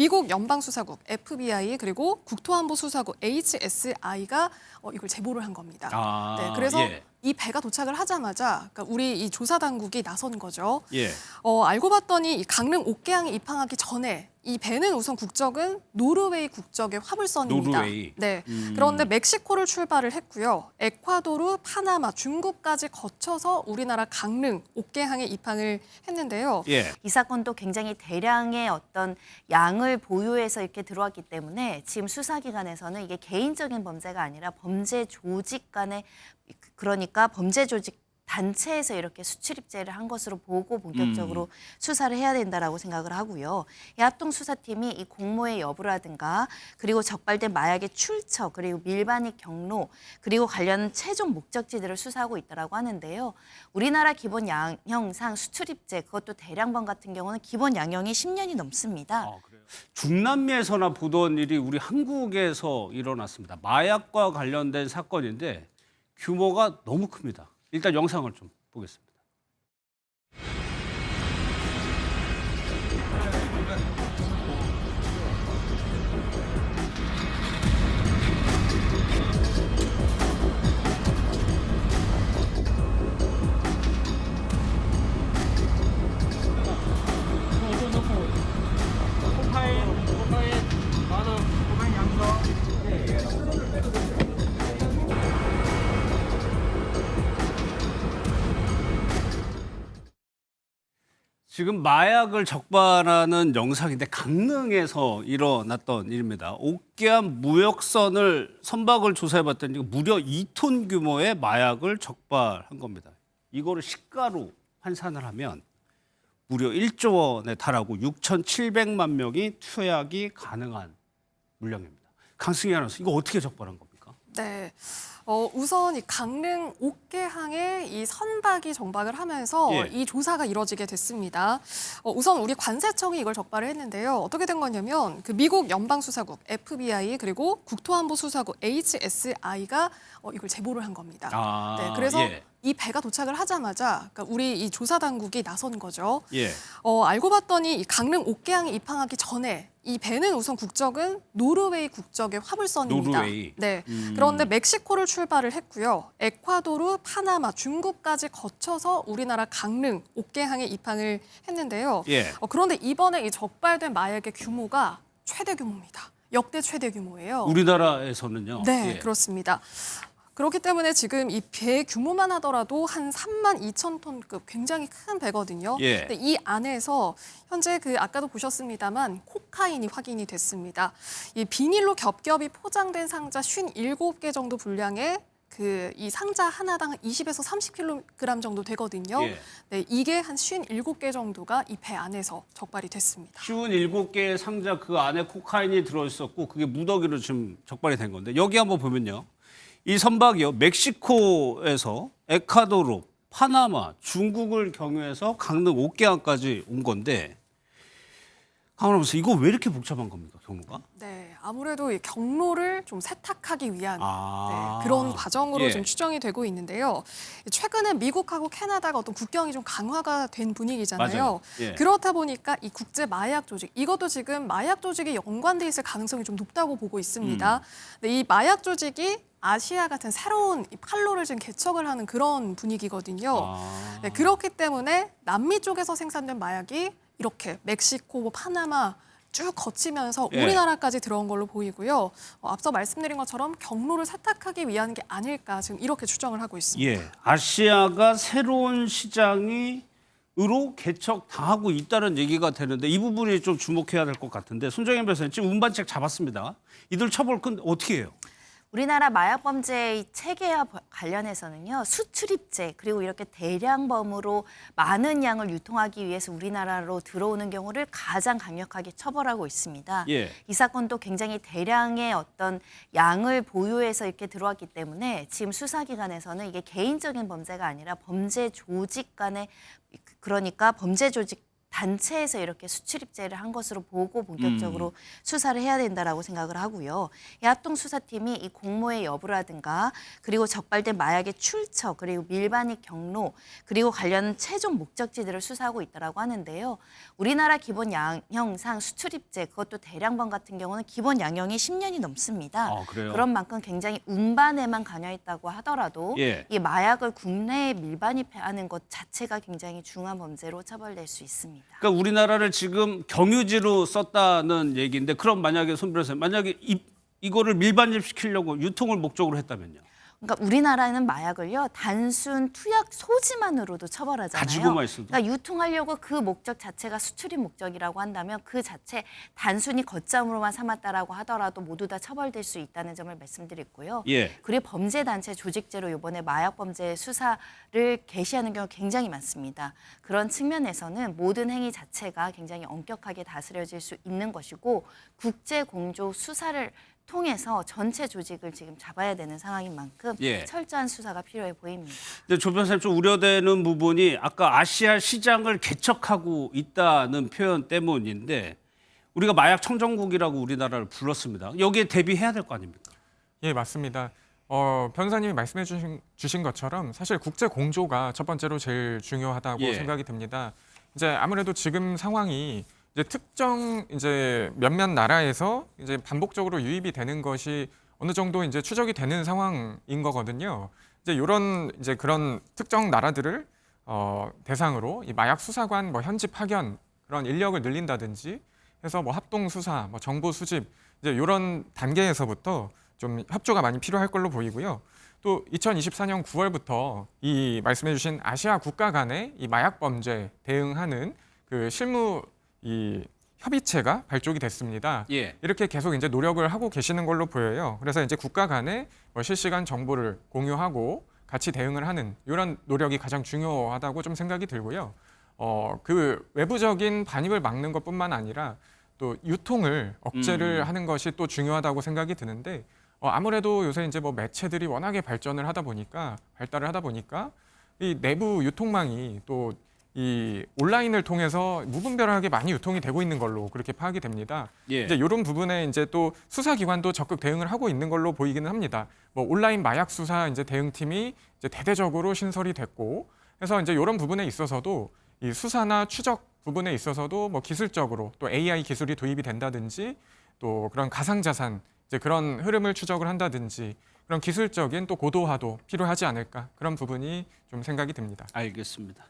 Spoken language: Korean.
미국 연방수사국 FBI 그리고 국토안보수사국 HSI가 이걸 제보를 한 겁니다. 네, 그래서 이 배가 도착을 하자마자 그러니까 우리 이 조사 당국이 나선 거죠. 알고 봤더니 이 강릉 옥계항에 입항하기 전에 이 배는 우선 국적은 노르웨이 국적의 화물선입니다. 노르웨이. 네. 그런데 멕시코를 출발을 했고요. 에콰도르, 파나마, 중국까지 거쳐서 우리나라 강릉 옥계항에 입항을 했는데요. 이 사건도 굉장히 대량의 어떤 양을 보유해서 이렇게 들어왔기 때문에 지금 수사기관에서는 이게 개인적인 범죄가 아니라 범죄 조직 간의 그러니까 범죄 조직 단체에서 이렇게 수출입죄를 한 것으로 보고 본격적으로 수사를 해야 된다라고 생각을 하고요. 이 합동수사팀이 이 공모의 여부라든가 그리고 적발된 마약의 출처 그리고 밀반입 경로 그리고 관련 최종 목적지들을 수사하고 있다라고 하는데요. 우리나라 기본 양형상 수출입죄 그것도 대량범 같은 경우는 기본 양형이 10년이 넘습니다. 중남미에서나 보던 일이 우리 한국에서 일어났습니다. 마약과 관련된 사건인데 규모가 너무 큽니다. 일단 영상을 좀 보겠습니다. 지금 마약을 적발하는 영상인데 강릉에서 일어났던 일입니다. 옥계암 무역선을 선박을 조사해봤더니 무려 2톤 규모의 마약을 적발한 겁니다. 이거를 시가로 환산을 하면 무려 1조 원에 달하고 6,700만 명이 투약이 가능한 물량입니다. 강승희 아나운서, 이거 어떻게 적발한 겁니까? 네. 우선 이 강릉 옥계항에 이 선박이 정박을 하면서 이 조사가 이뤄지게 됐습니다. 우선 우리 관세청이 이걸 적발을 했는데요. 어떻게 된 거냐면 그 미국 연방수사국 FBI 그리고 국토안보수사국 HSI가 이걸 제보를 한 겁니다. 네, 그래서 이 배가 도착을 하자마자 그러니까 우리 이 조사 당국이 나선 거죠. 알고 봤더니 이 강릉 옥계항에 입항하기 전에 이 배는 우선 국적은 노르웨이 국적의 화물선입니다. 노르웨이. 네. 그런데 멕시코를 출발을 했고요. 에콰도르, 파나마, 중국까지 거쳐서 우리나라 강릉 옥계항에 입항을 했는데요. 그런데 이번에 이 적발된 마약의 규모가 최대 규모입니다. 역대 최대 규모예요. 우리나라에서는요? 네, 그렇습니다. 그렇기 때문에 지금 이 배 규모만 하더라도 한 32,000톤급 굉장히 큰 배거든요. 근데 이 안에서 현재 그 아까도 보셨습니다만 코카인이 확인이 됐습니다. 이 비닐로 겹겹이 포장된 상자 57개 정도 분량의 이 상자 하나당 20에서 30kg 정도 되거든요. 네, 이게 한 57개 정도가 이 배 안에서 적발이 됐습니다. 57개의 상자 그 안에 코카인이 들어있었고 그게 무더기로 지금 적발이 된 건데 여기 한번 보면요. 이 선박이요. 멕시코에서 에콰도르, 파나마, 중국을 경유해서 강릉 옥계항까지 온 건데 강원아나운서 이거 왜 이렇게 복잡한 겁니까, 경로가? 네, 아무래도 이 경로를 좀 세탁하기 위한 그런 과정으로 좀 추정이 되고 있는데요. 최근에 미국하고 캐나다가 어떤 국경이 좀 강화가 된 분위기잖아요. 그렇다 보니까 이 국제 마약 조직, 이것도 지금 마약 조직이 연관돼 있을 가능성이 좀 높다고 보고 있습니다. 근데 이 마약 조직이 아시아 같은 새로운 판로를 지금 개척을 하는 그런 분위기거든요. 네, 그렇기 때문에 남미 쪽에서 생산된 마약이 이렇게 멕시코, 파나마 쭉 거치면서 우리나라까지 들어온 걸로 보이고요. 앞서 말씀드린 것처럼 경로를 세탁하기 위한 게 아닐까 지금 이렇게 추정을 하고 있습니다. 아시아가 새로운 시장으로 개척당하고 있다는 얘기가 되는데 이 부분이 좀 주목해야 될 것 같은데 손정현 변호사님 지금 운반책 잡았습니다. 이들 처벌 근데 어떻게 해요? 우리나라 마약 범죄의 체계와 관련해서는요. 수출입죄 그리고 이렇게 대량범으로 많은 양을 유통하기 위해서 우리나라로 들어오는 경우를 가장 강력하게 처벌하고 있습니다. 이 사건도 굉장히 대량의 어떤 양을 보유해서 이렇게 들어왔기 때문에 지금 수사기관에서는 이게 개인적인 범죄가 아니라 범죄 조직 간의 그러니까 범죄 조직 단체에서 이렇게 수출입죄를 한 것으로 보고 본격적으로 수사를 해야 된다라고 생각을 하고요. 이 합동수사팀이 이 공모의 여부라든가 그리고 적발된 마약의 출처 그리고 밀반입 경로 그리고 관련 최종 목적지들을 수사하고 있다라고 하는데요. 우리나라 기본 양형상 수출입죄 그것도 대량범 같은 경우는 기본 양형이 10년이 넘습니다. 그래요? 그런 만큼 굉장히 운반에만 관여했다고 하더라도 예. 이 마약을 국내에 밀반입하는 것 자체가 굉장히 중한 범죄로 처벌될 수 있습니다. 그러니까 우리나라를 지금 경유지로 썼다는 얘기인데 그럼 만약에 손 변호사님 만약에 이거를 밀반입시키려고 유통을 목적으로 했다면요? 그러니까 우리나라는 마약을요 단순 투약 소지만으로도 처벌하잖아요. 가지고만 있어도? 그러니까 유통하려고 그 목적 자체가 수출입 목적이라고 한다면 그 자체 단순히 거점으로만 삼았다라고 하더라도 모두 다 처벌될 수 있다는 점을 말씀드렸고요. 예. 그리고 범죄 단체 조직죄로 이번에 마약 범죄 수사를 개시하는 경우 굉장히 많습니다. 그런 측면에서는 모든 행위 자체가 굉장히 엄격하게 다스려질 수 있는 것이고 국제 공조 수사를 통해서 전체 조직을 지금 잡아야 되는 상황인 만큼 예. 철저한 수사가 필요해 보입니다. 근데 조 변호사님 좀 우려되는 부분이 아까 아시아 시장을 개척하고 있다는 표현 때문인데 우리가 마약 청정국이라고 우리나라를 불렀습니다. 여기에 대비해야 될 거 아닙니까? 예, 맞습니다. 변호사님이 말씀해 주신 것처럼 사실 국제 공조가 첫 번째로 제일 중요하다고 예. 생각이 듭니다. 이제 아무래도 지금 상황이 이제 특정 이제 몇몇 나라에서 이제 반복적으로 유입이 되는 것이 어느 정도 이제 추적이 되는 상황인 거거든요. 이제 이런 이제 그런 특정 나라들을 대상으로 이 마약 수사관 뭐 현지 파견 그런 인력을 늘린다든지 해서 뭐 합동 수사, 뭐 정보 수집 이제 이런 단계에서부터 좀 협조가 많이 필요할 걸로 보이고요. 또 2024년 9월부터 이 말씀해주신 아시아 국가 간의 이 마약 범죄 대응하는 그 실무 이 협의체가 발족이 됐습니다. 예. 이렇게 계속 이제 노력을 하고 계시는 걸로 보여요. 그래서 이제 국가 간에 뭐 실시간 정보를 공유하고 같이 대응을 하는 이런 노력이 가장 중요하다고 좀 생각이 들고요. 그 외부적인 반입을 막는 것뿐만 아니라 또 유통을 억제를 하는 것이 또 중요하다고 생각이 드는데 아무래도 요새 이제 뭐 매체들이 워낙에 발달을 하다 보니까 이 내부 유통망이 또 이 온라인을 통해서 무분별하게 많이 유통이 되고 있는 걸로 그렇게 파악이 됩니다. 예. 이제 이런 부분에 이제 또 수사기관도 적극 대응을 하고 있는 걸로 보이기는 합니다. 뭐 온라인 마약 수사 이제 대응팀이 이제 대대적으로 신설이 됐고, 그래서 이제 이런 부분에 있어서도 이 수사나 추적 부분에 있어서도 뭐 기술적으로 또 AI 기술이 도입이 된다든지 또 그런 가상자산 이제 그런 흐름을 추적을 한다든지 그런 기술적인 또 고도화도 필요하지 않을까 그런 부분이 좀 생각이 듭니다. 알겠습니다.